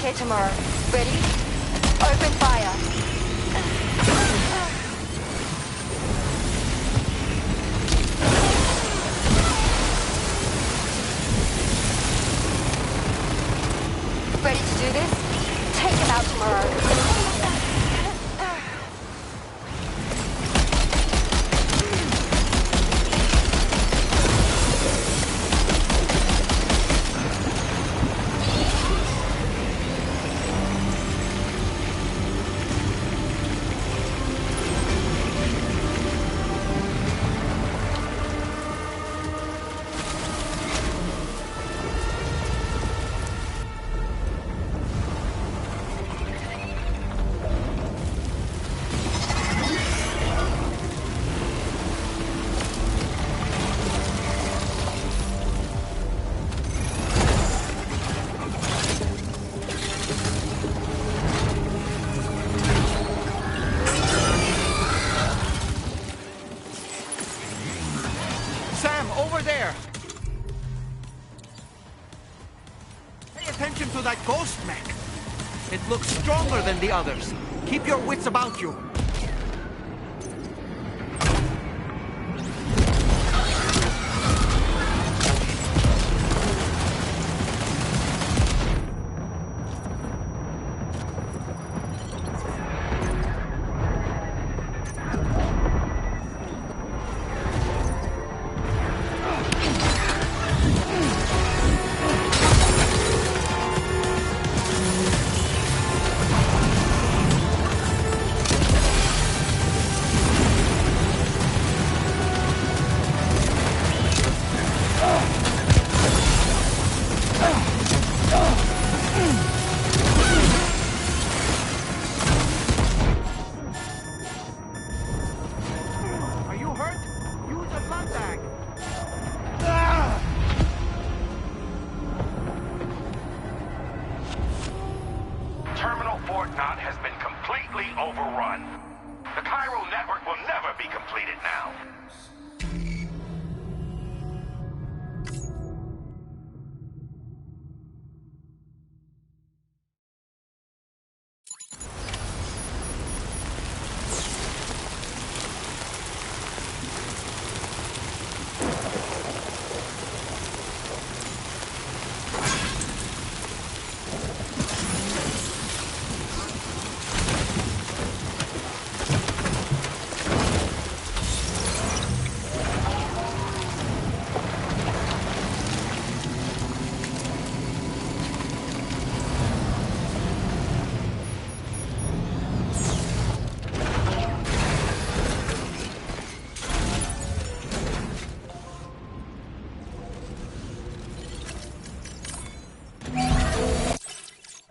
here tomorrow. Ready? Open fire. Ready to do this? Take him out tomorrow. Sam, over there! Pay attention to that ghost mech. It looks stronger than the others. Keep your wits about you.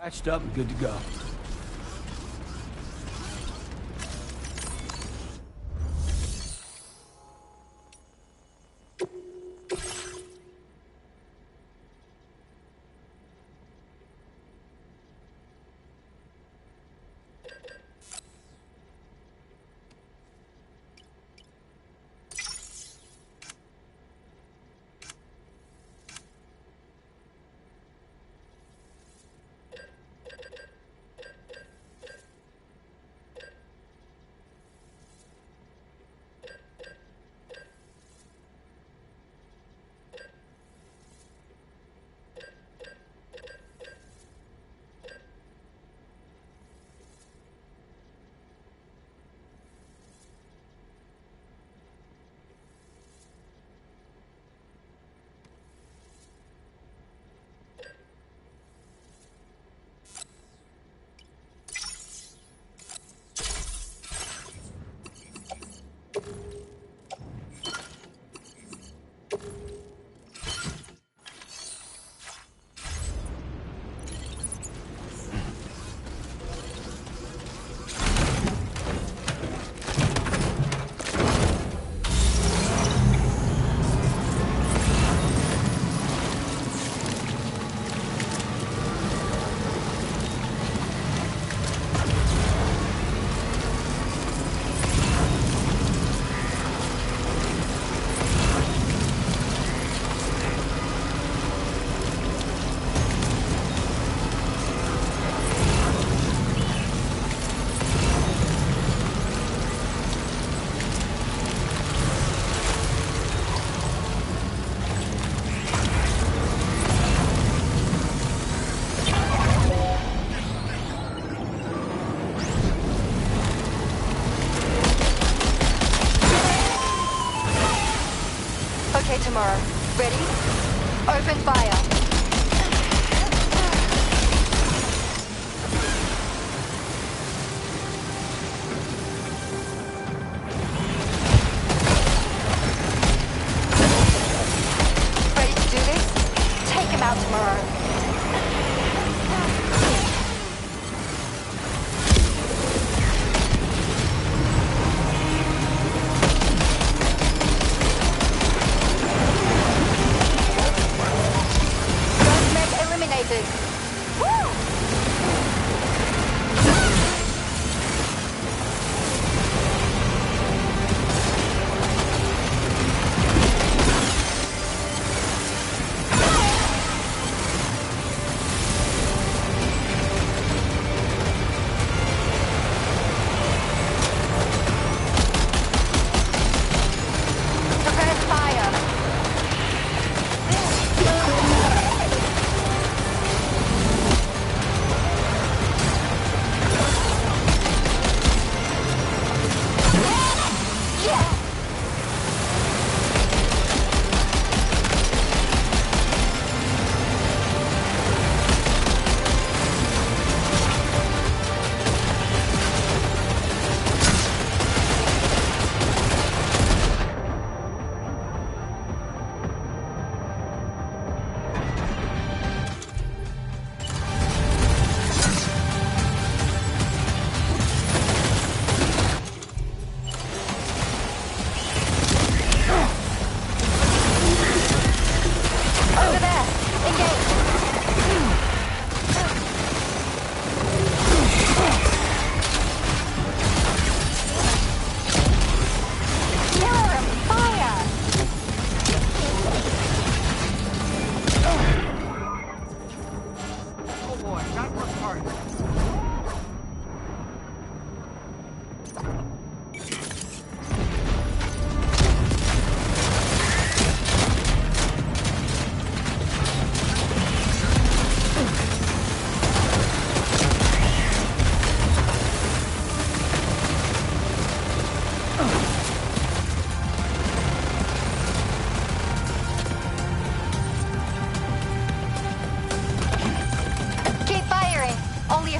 Patched up and good to go. Open fire. Ready to do this? Take him out tomorrow. Eliminated. Woo! Prepare fire. Over there. Engage. You're on fire. Oh boy, that was hard. Keep firing. Only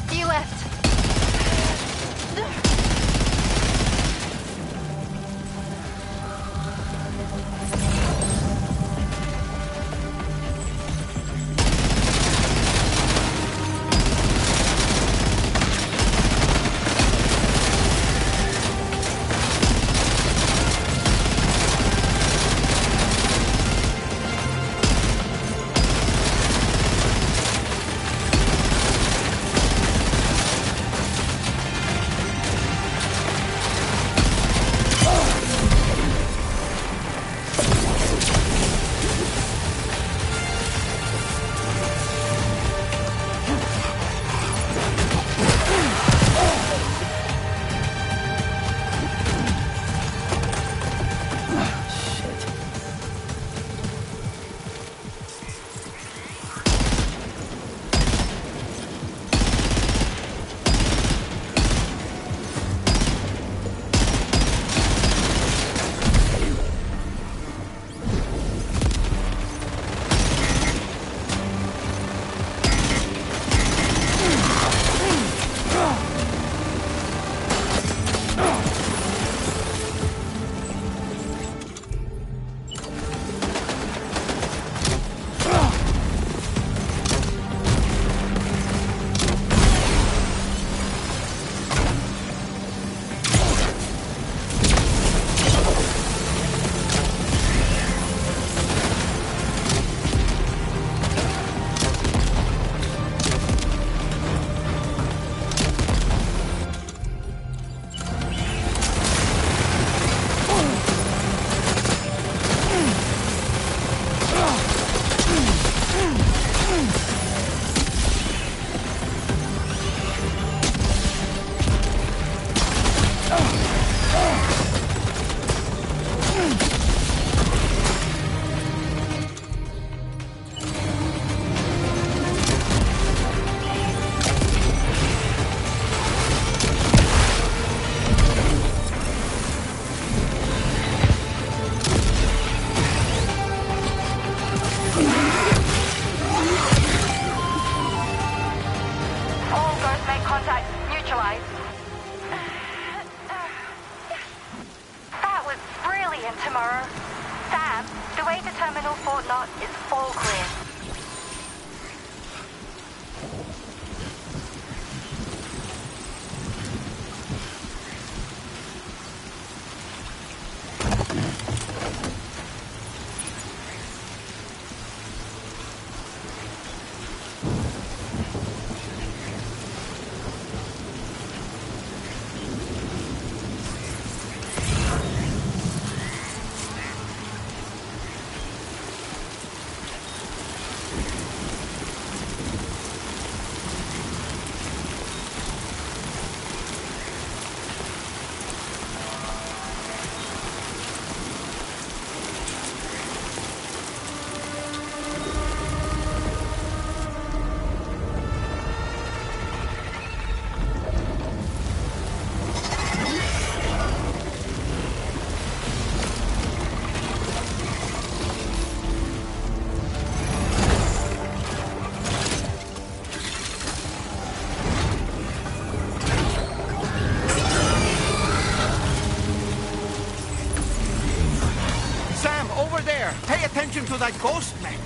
ghost mech.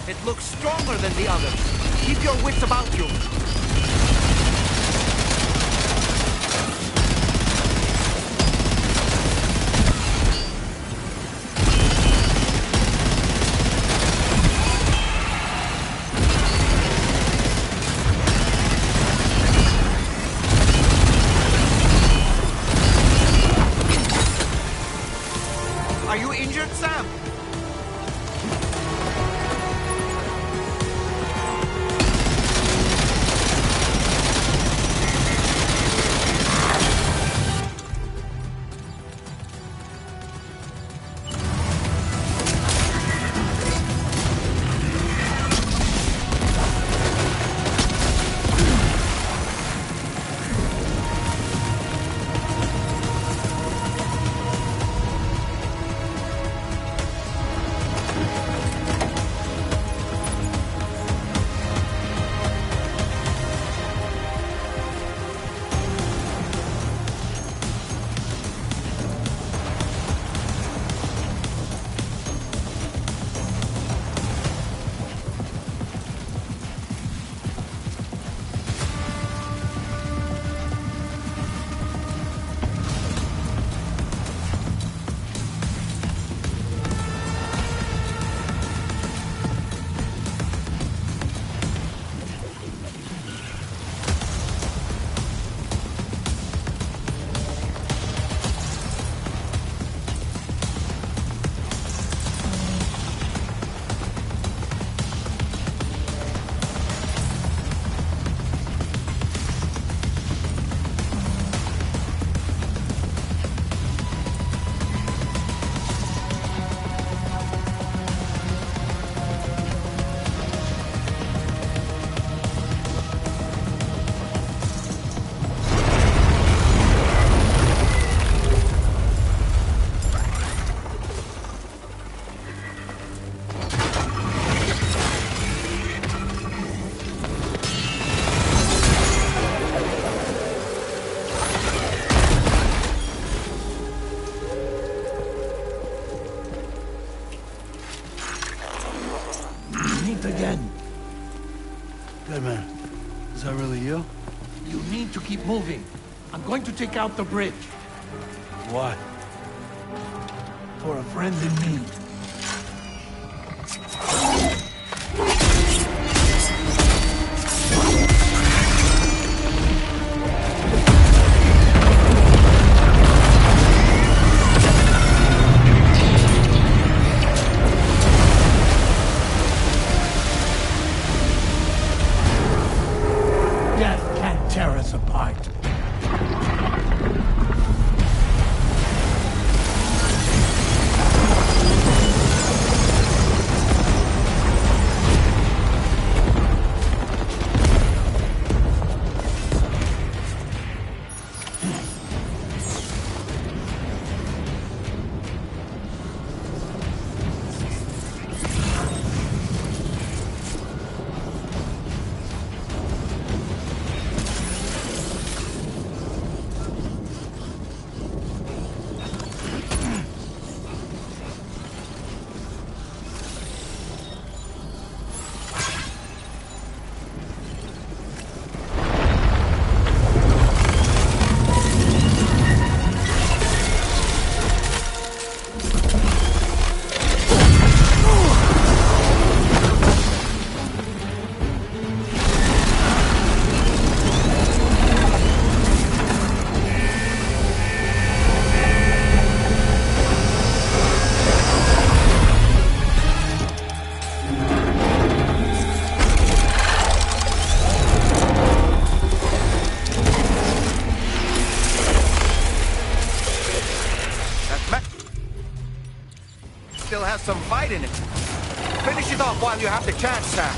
It looks stronger than the others. Keep your wits about you. Are you injured, Sam? Again. Good man. Is that really you? You need to keep moving. I'm going to take out the bridge. Why? For a friend in need. Death can't tear us apart. Still has some fight in it. Finish it off while you have the chance, Sam.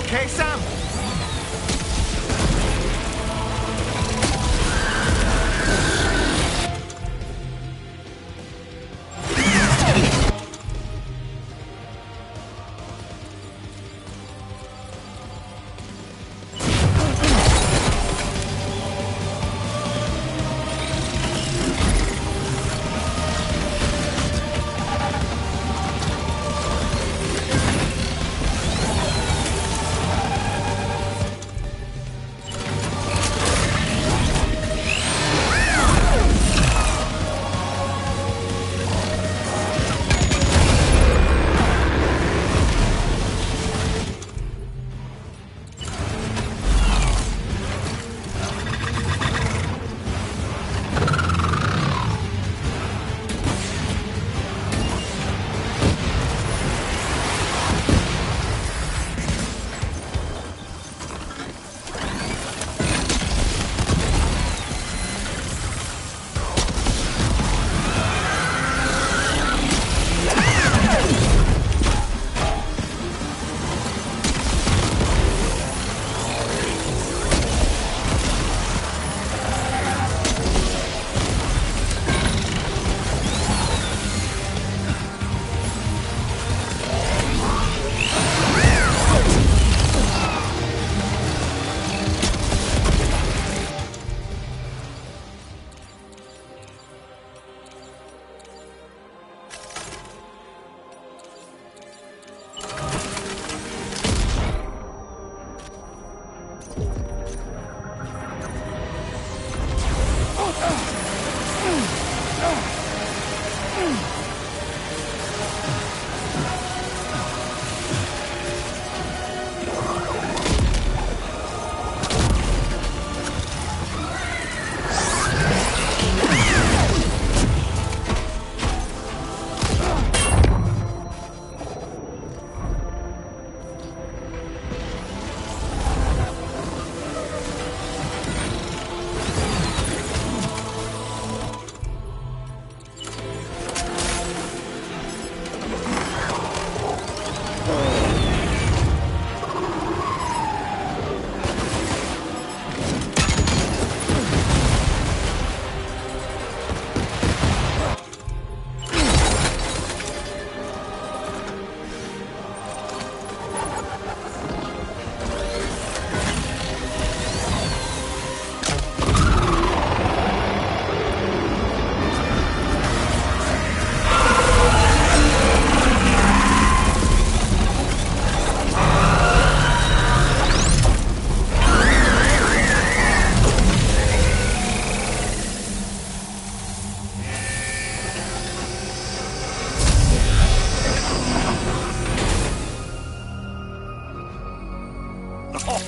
okay, Sam?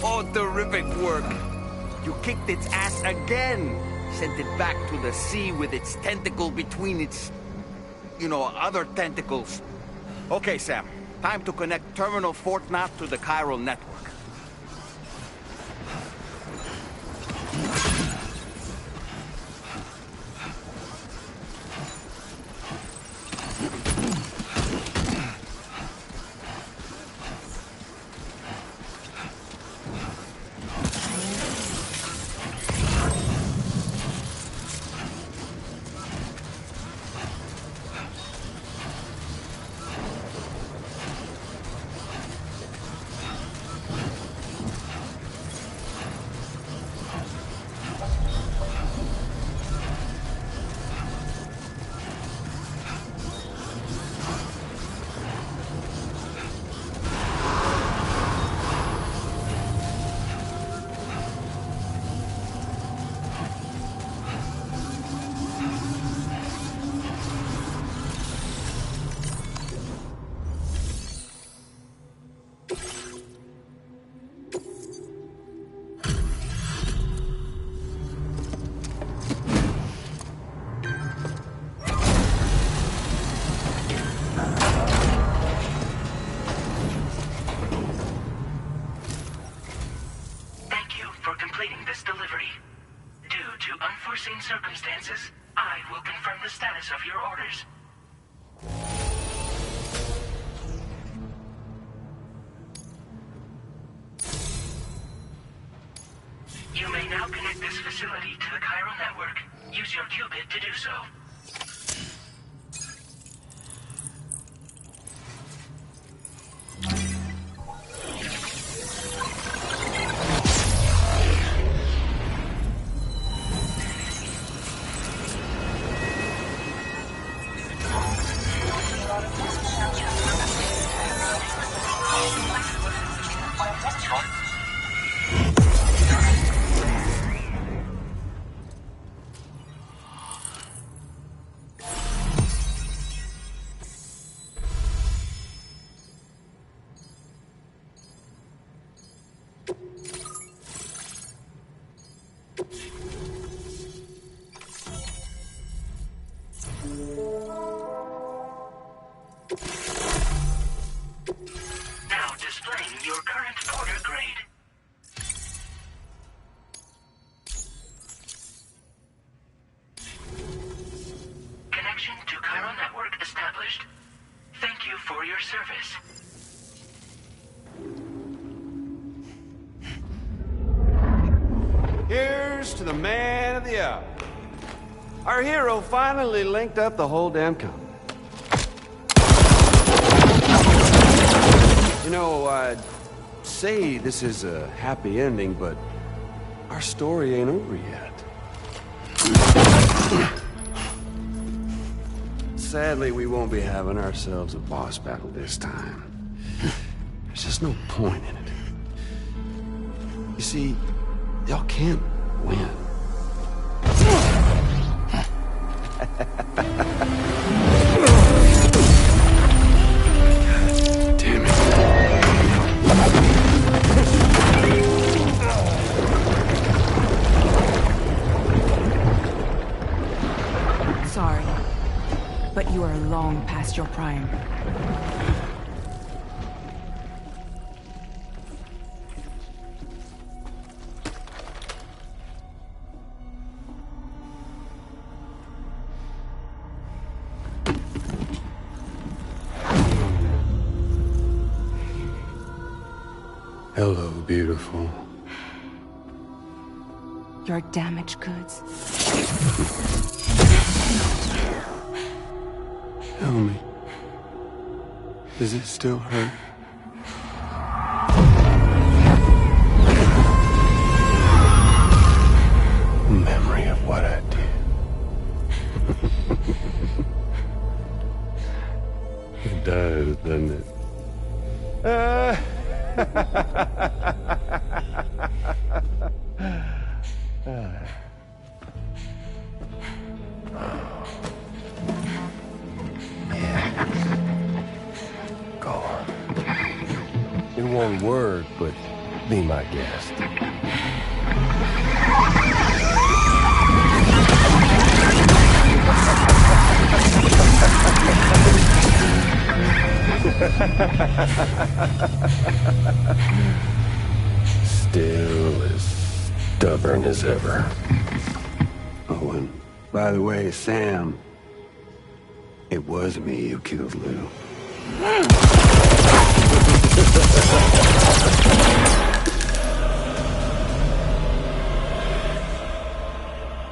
Oh, terrific work. You kicked its ass again. Sent it back to the sea with its tentacle between its, other tentacles. Okay, Sam. Time to connect Terminal Fort Map to the chiral network. unforeseen circumstances, I will confirm the status of your orders. facility to the chiral network. Use your qubit to do so. Now displaying your current porter grade. Connection to chiral network established. Thank you for your service. Here's to the man of the hour. Our hero finally linked up the whole damn company. You know, I'd say this is a happy ending, but our story ain't over yet. Sadly, we won't be having ourselves a boss battle this time. There's just no point in it. You see, y'all can't win. Damn it. Sorry, but you are long past your prime. Hello, beautiful. Your damaged goods. Tell me, does it still hurt? Memory of what I did. It does, doesn't it? Go on. In one word, but be my guest. Still as stubborn as ever. Oh, and by the way, Sam, it was me who killed Lou.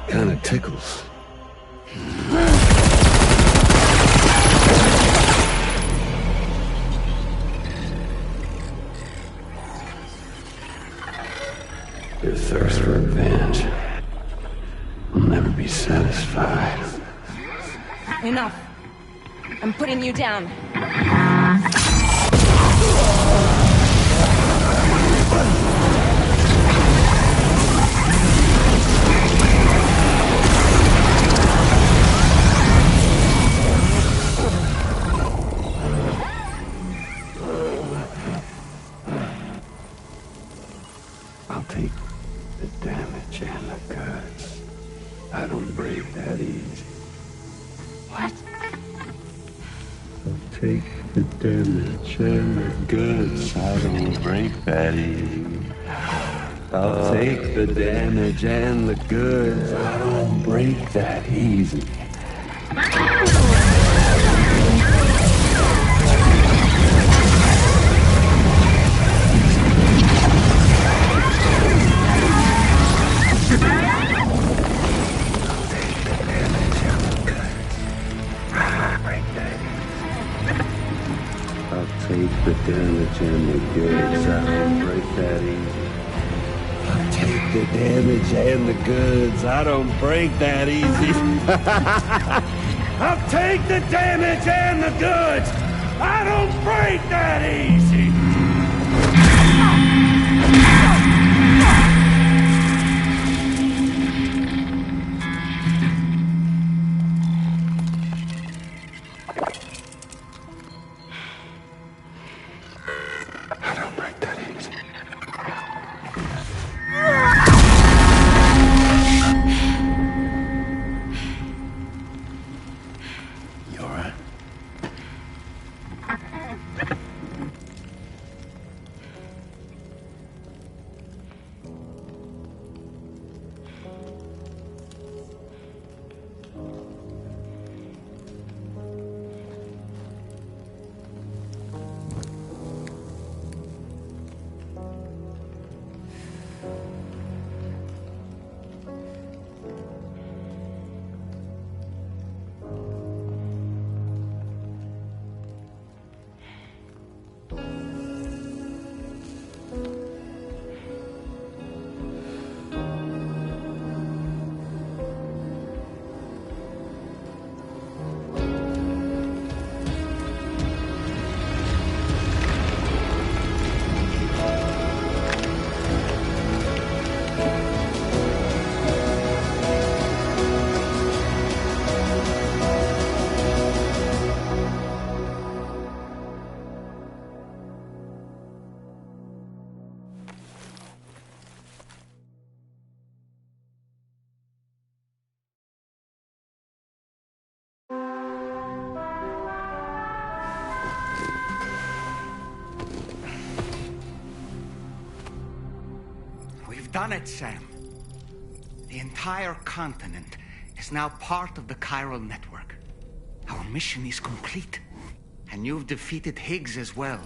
Kinda tickles. Your thirst for revenge will never be satisfied. Enough. I'm putting you down. I'll take the damage and the goods. I don't break that easy. What? I'll take the damage and the goods. I don't break that easy. I'll take the damage and the goods. I don't break that easy. that easy. I'll take the damage and the goods. I don't break that easy. I'll take the damage and the goods. I don't break that easy. I don't break that easy. You all right? We've done it, Sam. The entire continent is now part of the chiral network. Our mission is complete. And you've defeated Higgs as well.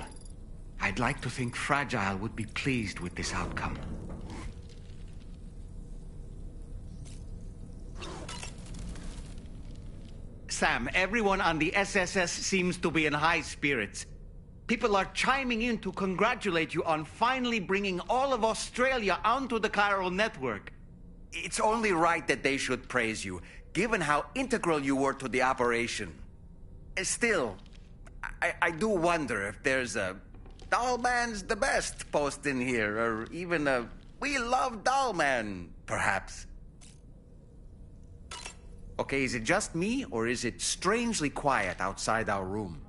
I'd like to think Fragile would be pleased with this outcome. Sam, everyone on the SSS seems to be in high spirits. People are chiming in to congratulate you on finally bringing all of Australia onto the chiral network. It's only right that they should praise you, given how integral you were to the operation. Still, I do wonder if there's a Dollman's the best post in here, or even a We Love Dollman, perhaps. Okay, is it just me, or is it strangely quiet outside our room?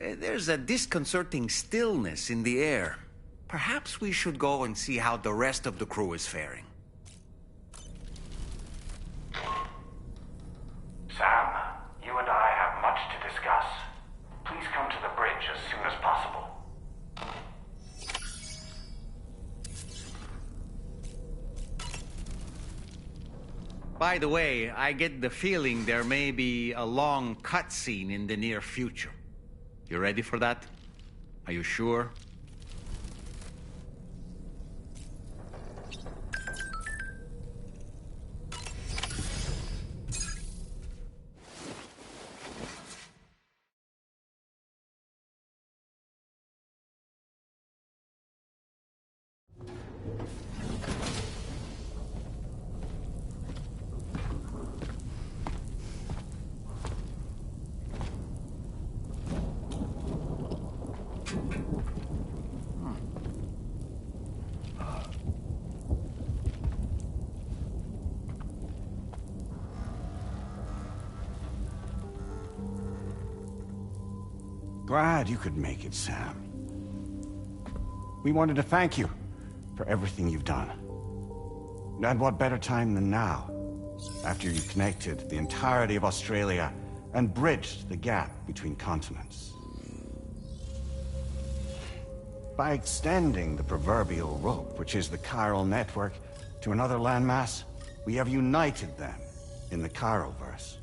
There's a disconcerting stillness in the air. Perhaps we should go and see how the rest of the crew is faring. Sam, you and I have much to discuss. Please come to the bridge as soon as possible. By the way, I get the feeling there may be a long cutscene in the near future. You ready for that? Are you sure? Glad you could make it, Sam. We wanted to thank you for everything you've done. And what better time than now, after you connected the entirety of Australia and bridged the gap between continents. By extending the proverbial rope, which is the chiral network, to another landmass, we have united them in the Chiroverse.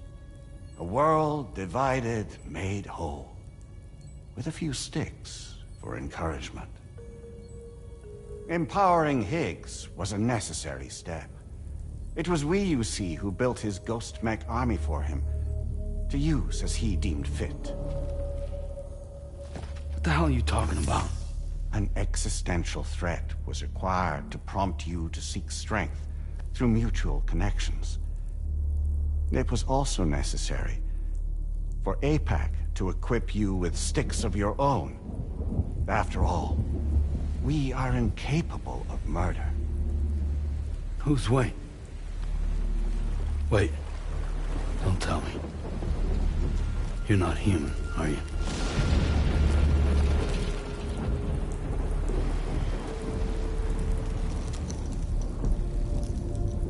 A world divided, made whole. With a few sticks for encouragement. Empowering Higgs was a necessary step. It was we, you see, who built his ghost mech army for him, to use as he deemed fit. What the hell are you talking about? An existential threat was required to prompt you to seek strength through mutual connections. It was also necessary for APAC to equip you with sticks of your own. After all, we are incapable of murder. Who's Wayne? Wait. Don't tell me. You're not human, are you?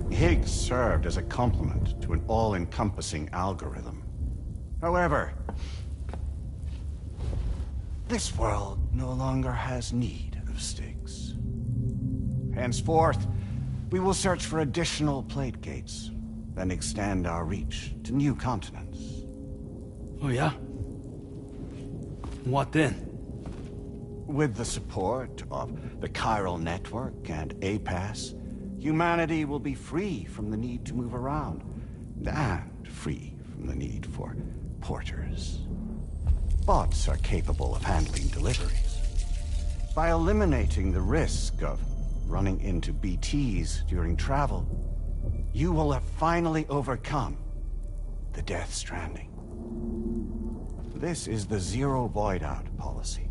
Higgs served as a complement to an all-encompassing algorithm. However, this world no longer has need of sticks. Henceforth, we will search for additional plate gates, then extend our reach to new continents. Oh, yeah? What then? With the support of the chiral network and APAS, humanity will be free from the need to move around, and free from the need for porters. Bots are capable of handling deliveries. By eliminating the risk of running into BTs during travel, you will have finally overcome the Death Stranding. This is the Zero Void Out policy.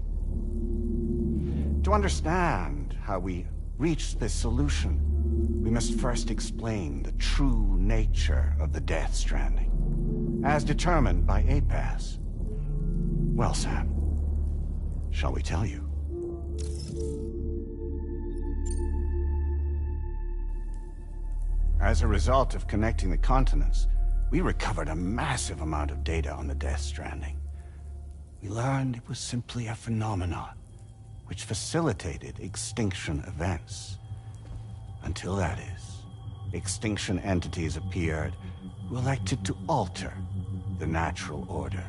To understand how we reached this solution, we must first explain the true nature of the Death Stranding, as determined by APAS. Well, Sam, shall we tell you? As a result of connecting the continents, we recovered a massive amount of data on the Death Stranding. We learned it was simply a phenomenon which facilitated extinction events. Until that is, extinction entities appeared who elected to alter the natural order.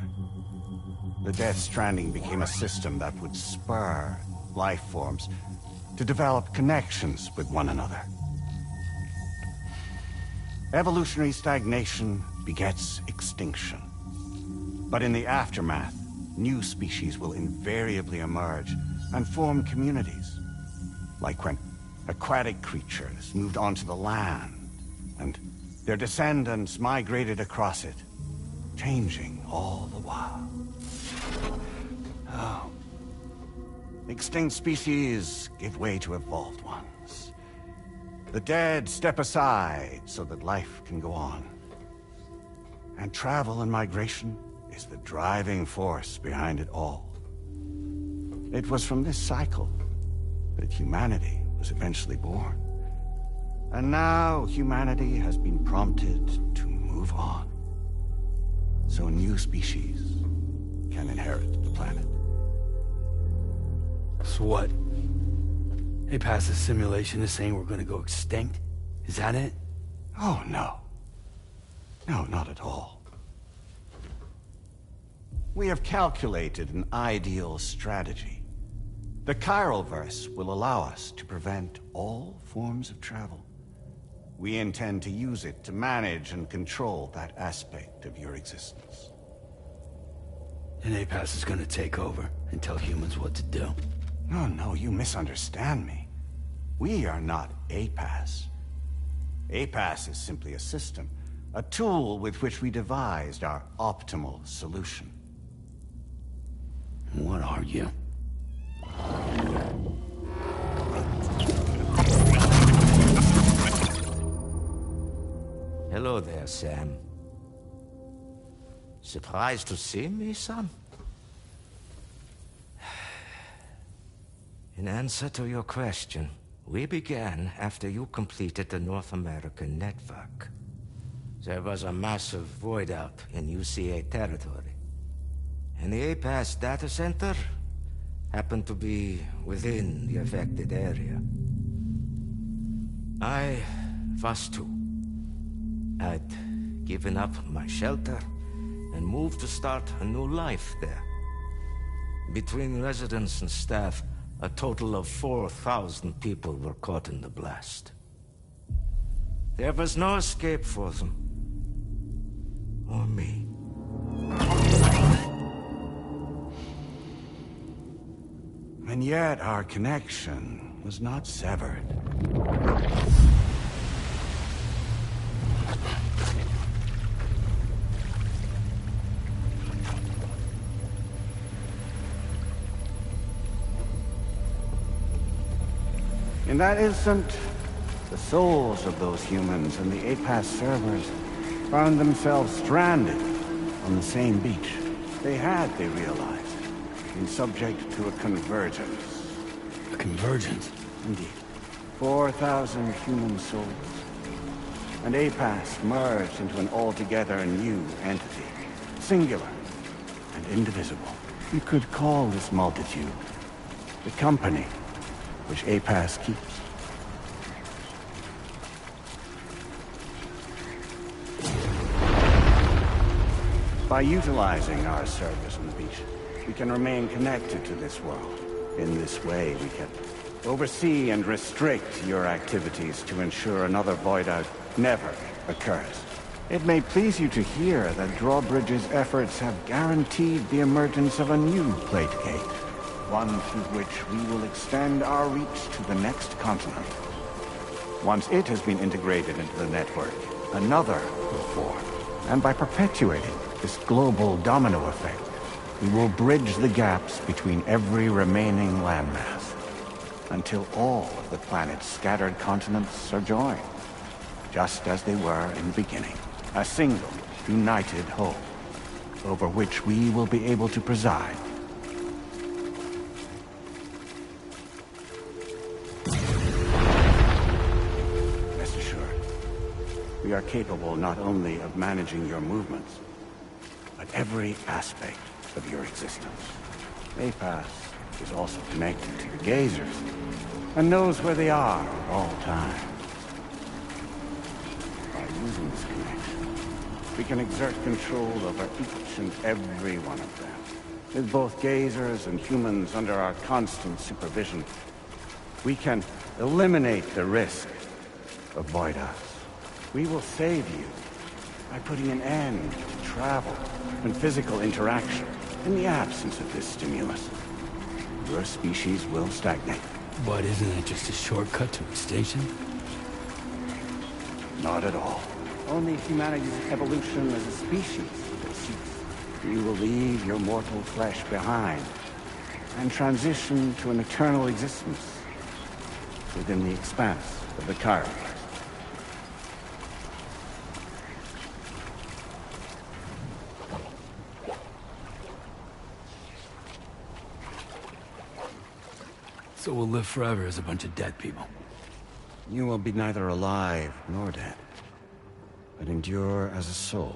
The Death Stranding became a system that would spur life forms to develop connections with one another. Evolutionary stagnation begets extinction. But in the aftermath, new species will invariably emerge and form communities. Like when aquatic creatures moved onto the land, and their descendants migrated across it, changing all the while. Oh. Extinct species give way to evolved ones. The dead step aside so that life can go on. And travel and migration is the driving force behind it all. It was from this cycle that humanity was eventually born. And now humanity has been prompted to move on. So new species can inherit the planet. So what? APAS's simulation is saying we're gonna go extinct? Is that it? Oh, no. No, not at all. We have calculated an ideal strategy. The Chiralverse will allow us to prevent all forms of travel. We intend to use it to manage and control that aspect of your existence. And APAS is gonna take over and tell humans what to do. No, you misunderstand me. We are not APAS. APAS is simply a system, a tool with which we devised our optimal solution. What are you? Hello there, Sam. Surprised to see me, son? In answer to your question, we began after you completed the North American network. There was a massive void out in UCA territory. And the APAS data center happened to be within the affected area. I was too. I'd given up my shelter and moved to start a new life there. Between residents and staff, a total of 4,000 people were caught in the blast. There was no escape for them. Or me. And yet our connection was not severed. In that instant, the souls of those humans and the APAS servers found themselves stranded on the same beach. They had, they realized, been subject to a convergence. A convergence? Indeed. 4,000 human souls. And APAS merged into an altogether new entity. Singular and indivisible. You could call this multitude the company which APAS keeps. By utilizing our service on the beach, we can remain connected to this world. In this way, we can oversee and restrict your activities to ensure another void out never occurs. It may please you to hear that Drawbridge's efforts have guaranteed the emergence of a new plate gate. One through which we will extend our reach to the next continent. Once it has been integrated into the network, another will form. And by perpetuating this global domino effect, we will bridge the gaps between every remaining landmass, until all of the planet's scattered continents are joined, just as they were in the beginning. A single, united whole, over which we will be able to preside. We are capable not only of managing your movements, but every aspect of your existence. APAS is also connected to the gazers, and knows where they are at all times. By using this connection, we can exert control over each and every one of them. With both gazers and humans under our constant supervision, we can eliminate the risk of void outs. We will save you by putting an end to travel and physical interaction. In the absence of this stimulus, your species will stagnate. But isn't that just a shortcut to extinction? Not at all. Only humanity's evolution as a species will cease. You will leave your mortal flesh behind and transition to an eternal existence within the expanse of the Chiron. So we'll live forever as a bunch of dead people. You will be neither alive nor dead, but endure as a soul.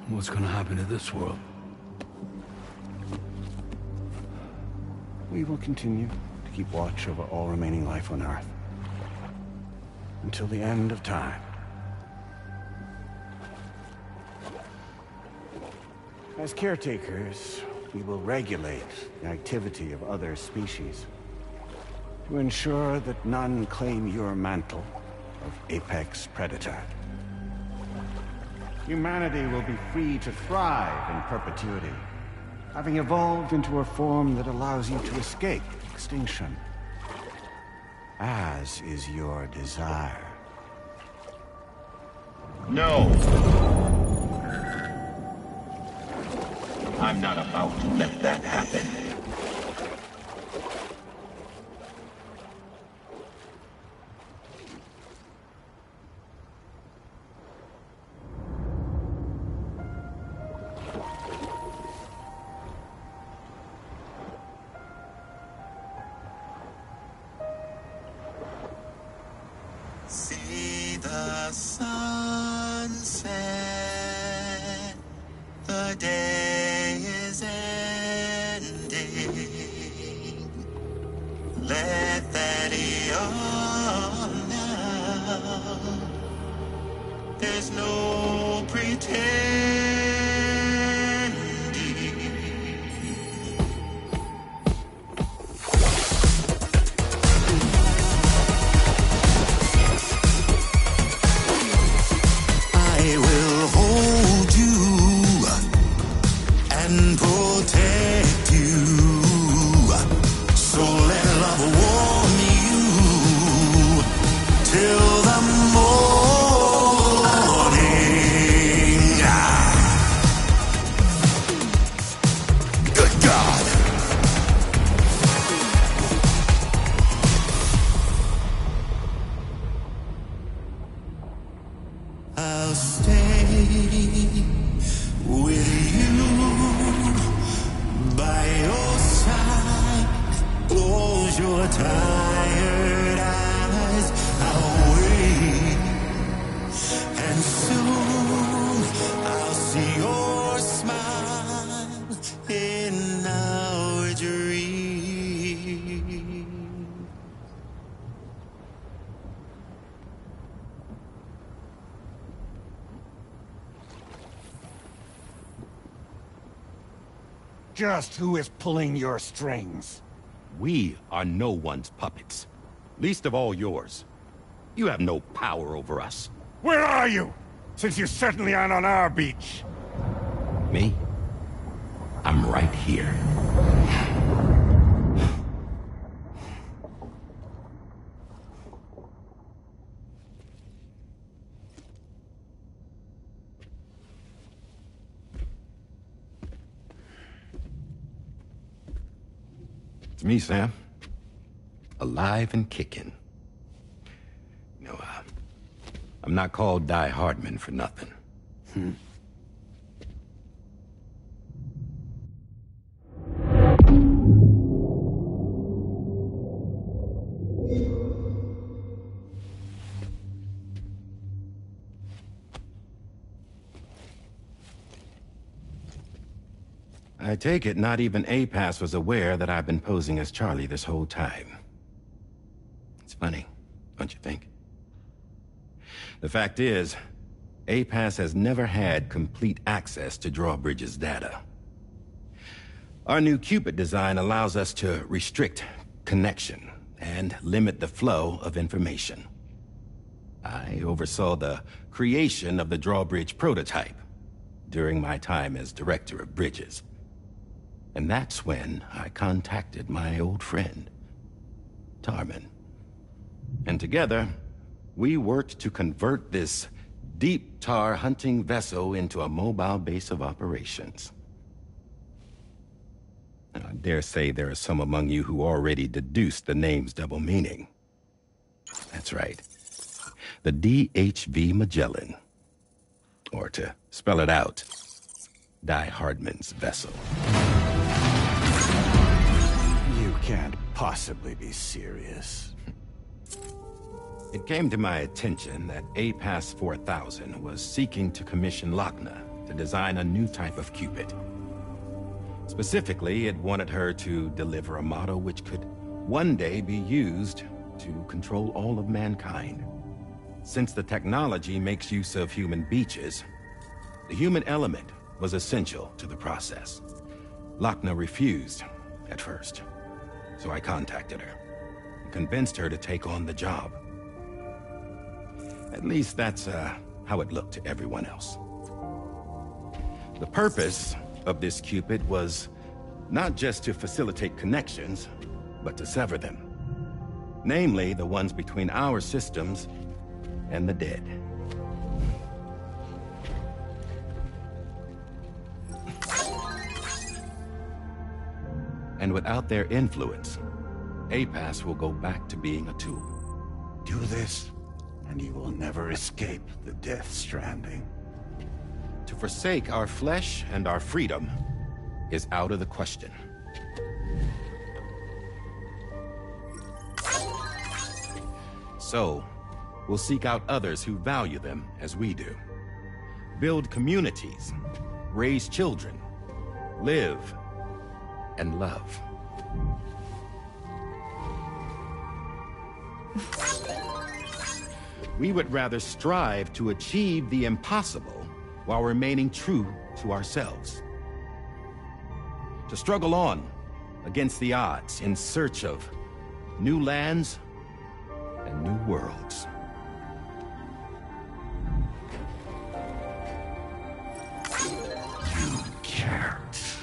What's gonna happen to this world? We will continue to keep watch over all remaining life on Earth. Until the end of time. As caretakers, we will regulate the activity of other species to ensure that none claim your mantle of apex predator. Humanity will be free to thrive in perpetuity, having evolved into a form that allows you to escape extinction, as is your desire. No! I'm not about to let that happen. See the sunset. The day is ending. your tired eyes, I'll wait. And soon I'll see your smile in our dream. Just who is pulling your strings? We are no one's puppets. Least of all yours. You have no power over us. Where are you? Since you certainly aren't on our beach. Me? I'm right here. It's me, Sam. Alive and kicking. You know, I'm not called Die Hardman for nothing. I take it not even APAS was aware that I've been posing as Charlie this whole time. It's funny, don't you think? The fact is, APAS has never had complete access to Drawbridge's data. Our new Cupid design allows us to restrict connection and limit the flow of information. I oversaw the creation of the Drawbridge prototype during my time as Director of Bridges. And that's when I contacted my old friend, Tarman. And together, we worked to convert this deep tar hunting vessel into a mobile base of operations. And I dare say there are some among you who already deduced the name's double meaning. That's right. The DHV Magellan. Or to spell it out, Die Hardman's vessel. You can't possibly be serious. It came to my attention that APAS 4000 was seeking to commission Lochna to design a new type of Cupid. Specifically, it wanted her to deliver a model which could one day be used to control all of mankind. Since the technology makes use of human beaches, the human element was essential to the process. Lochna refused at first, so I contacted her and convinced her to take on the job. At least that's how it looked to everyone else. The purpose of this Cupid was not just to facilitate connections, but to sever them. Namely, the ones between our systems and the dead. And without their influence, APAS will go back to being a tool. Do this, and you will never escape the death stranding. To forsake our flesh and our freedom is out of the question. So, we'll seek out others who value them as we do. Build communities, raise children, live, and love. We would rather strive to achieve the impossible while remaining true to ourselves. To struggle on against the odds in search of new lands and new worlds. You can't.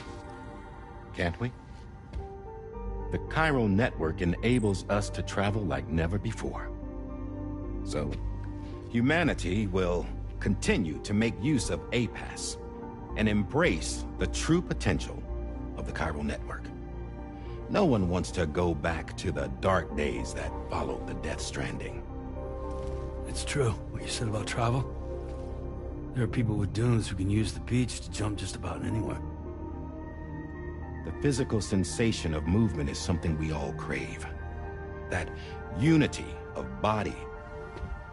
Can't we? The chiral network enables us to travel like never before. So, humanity will continue to make use of APAS and embrace the true potential of the chiral network. No one wants to go back to the dark days that followed the Death Stranding. It's true, what you said about travel. There are people with dunes who can use the beach to jump just about anywhere. The physical sensation of movement is something we all crave. that unity of body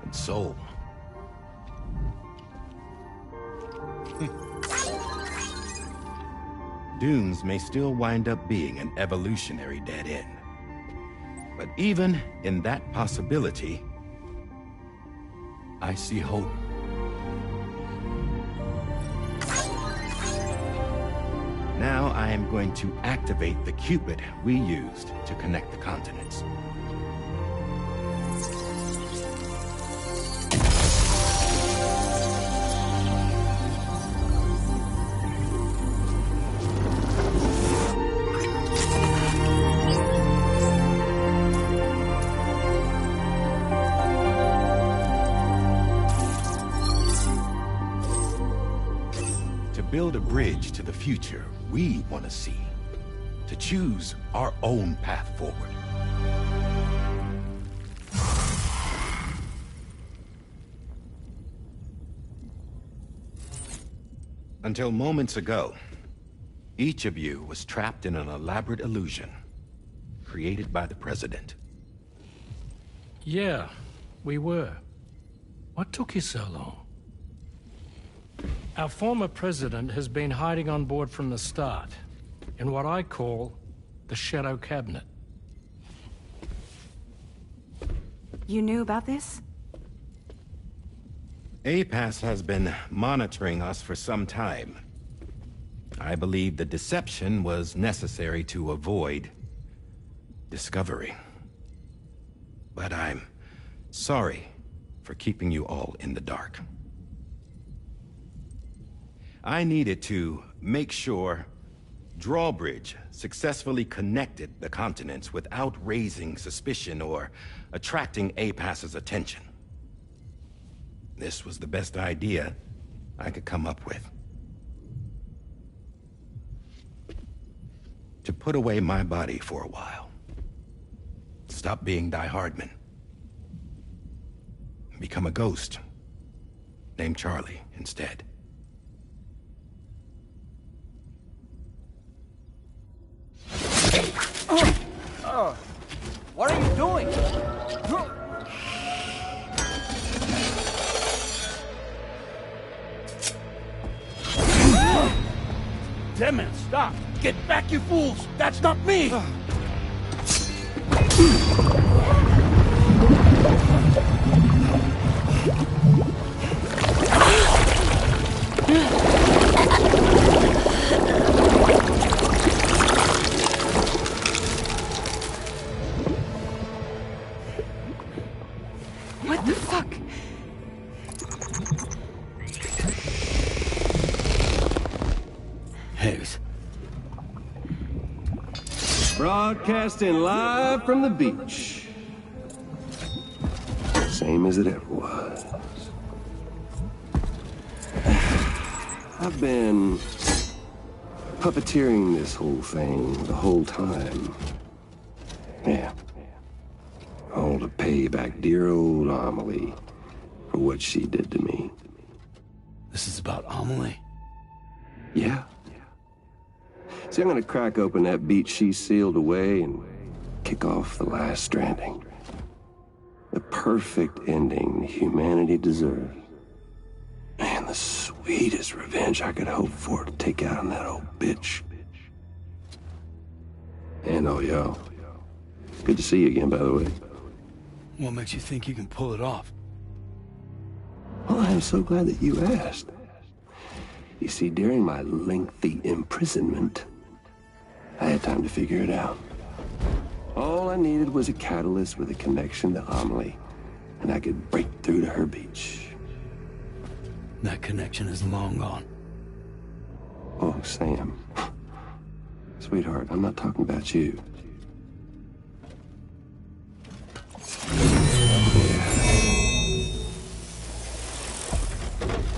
and soul. Dunes may still wind up being an evolutionary dead end. But even in that possibility, I see hope. Now I am going to activate the Cupid we used to connect the continents. Build a bridge to the future we want to see, to choose our own path forward. Until moments ago, each of you was trapped in an elaborate illusion created by the President. Yeah, we were. What took you so long? Our former president has been hiding on board from the start, in what I call the Shadow Cabinet. You knew about this? APAS has been monitoring us for some time. I believe the deception was necessary to avoid discovery. But I'm sorry for keeping you all in the dark. I needed to make sure Drawbridge successfully connected the continents without raising suspicion or attracting APAS's attention. This was the best idea I could come up with. To put away my body for a while. Stop being Die Hardman. Become a ghost. Named Charlie instead. What are you doing? Damn it, stop! Get back, you fools! That's not me! What the fuck? Hayes. Broadcasting live from the beach. Same as it ever was. I've been puppeteering this whole thing the whole time. Yeah. All to pay back dear old Amelie for what she did to me. This is about Amelie? Yeah. See, I'm gonna crack open that beach she sealed away and kick off the last Stranding. The perfect ending humanity deserves. And the sweetest revenge I could hope for to take out on that old bitch. And all y'all. Good to see you again, by the way. What makes you think you can pull it off? Well, I'm so glad that you asked. You see, during my lengthy imprisonment, I had time to figure it out. All I needed was a catalyst with a connection to Amelie, and I could break through to her beach. That connection is long gone. Oh, Sam. Sweetheart, I'm not talking about you.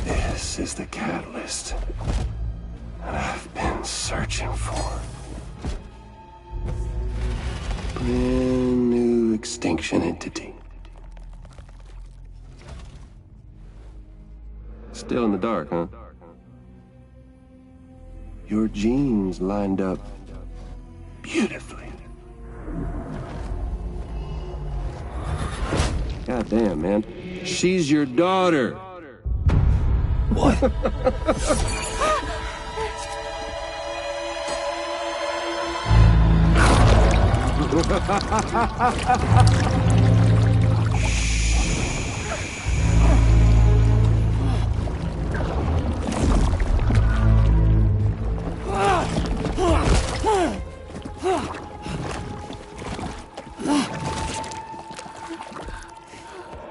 This is the catalyst that I've been searching for. Brand new extinction entity. Still in the dark, huh? Your genes lined up beautifully. God damn, man. She's your daughter. What?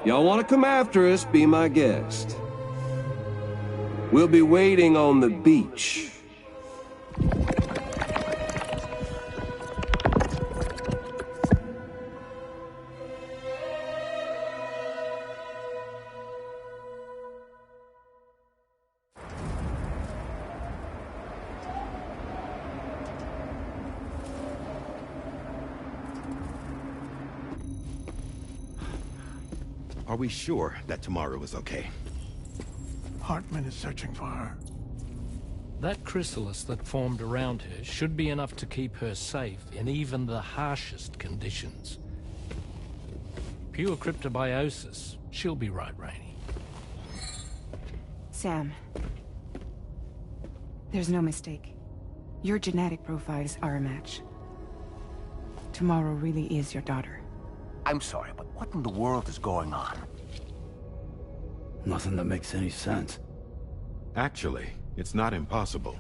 Y'all want to come after us, be my guest. We'll be waiting on the beach. Are we sure that tomorrow is okay? Hartman is searching for her. That chrysalis that formed around her should be enough to keep her safe in even the harshest conditions. Pure cryptobiosis. She'll be right, Rainey. Sam. There's no mistake. Your genetic profiles are a match. Tomorrow really is your daughter. I'm sorry, but what in the world is going on? Nothing that makes any sense. Actually, it's not impossible.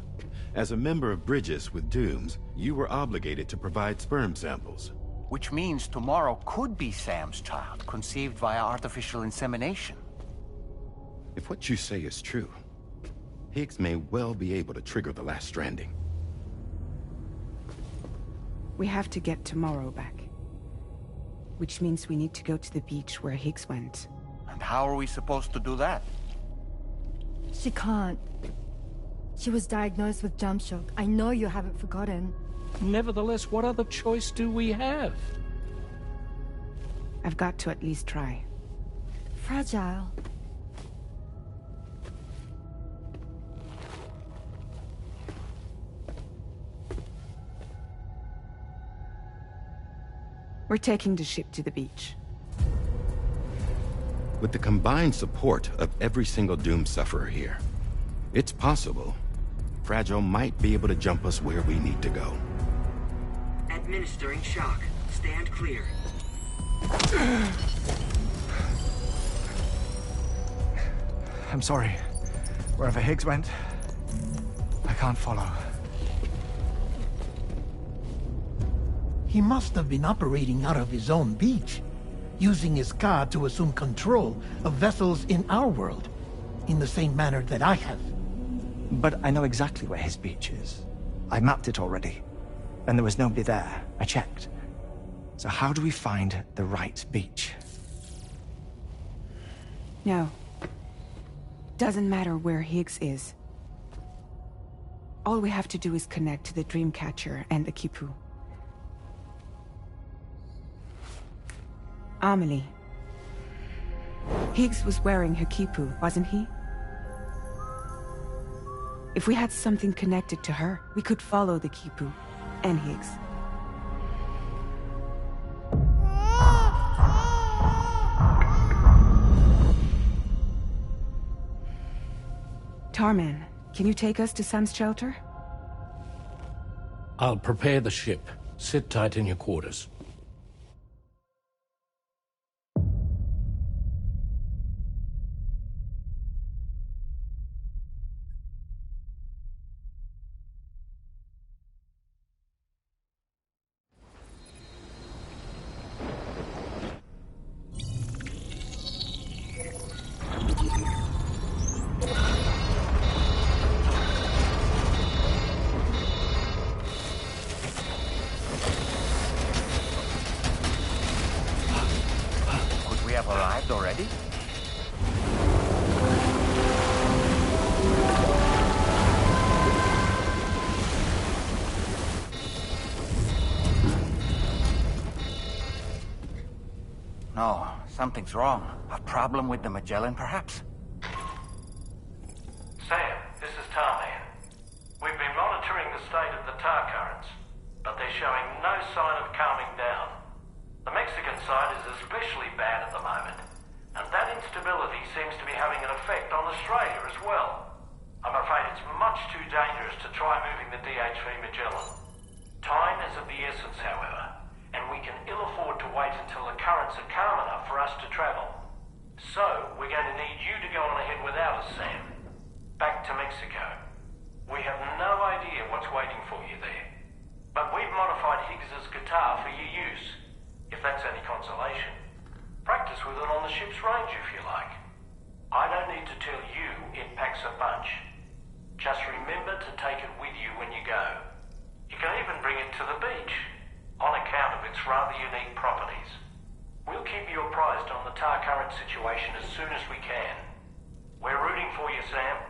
As a member of Bridges with Dooms, you were obligated to provide sperm samples. Which means tomorrow could be Sam's child, conceived via artificial insemination. If what you say is true, Higgs may well be able to trigger the last Stranding. We have to get tomorrow back. Which means we need to go to the beach where Higgs went. And how are we supposed to do that? She can't. She was diagnosed with jump shock. I know you haven't forgotten. Nevertheless, what other choice do we have? I've got to at least try. Fragile. We're taking the ship to the beach. With the combined support of every single Doom sufferer here, it's possible Fragile might be able to jump us where we need to go. Administering shock. Stand clear. I'm sorry. Wherever Higgs went, I can't follow. He must have been operating out of his own beach, using his car to assume control of vessels in our world, in the same manner that I have. But I know exactly where his beach is. I mapped it already, and there was nobody there. I checked. So how do we find the right beach? No. Doesn't matter where Higgs is. All we have to do is connect to the Dreamcatcher and the Kipu. Amelie. Higgs was wearing her Kipu, wasn't he? If we had something connected to her, we could follow the Kipu and Higgs. Tarman, can you take us to Sam's shelter? I'll prepare the ship. Sit tight in your quarters. Have arrived already? No, something's wrong. A problem with the Magellan, perhaps? Sam, this is Tarman. We've been monitoring the state of the tar currents, but they're showing no sign of calming down. The Mexican side is especially bad at the moment. instability seems to be having an effect on Australia as well. I'm afraid it's much too dangerous to try moving the DHV Magellan. Time is of the essence, however, and we can ill afford to wait until the currents are calm enough for us to travel. So, we're going to need you to go on ahead without us, Sam. Back to Mexico. We have no idea what's waiting for you there. But we've modified Higgs's guitar for your use, if that's any consolation. Practice with it on the ship's range if you like. I don't need to tell you it packs a punch. Just remember to take it with you when you go. You can even bring it to the beach, on account of its rather unique properties. We'll keep you apprised on the tar current situation as soon as we can. We're rooting for you, Sam.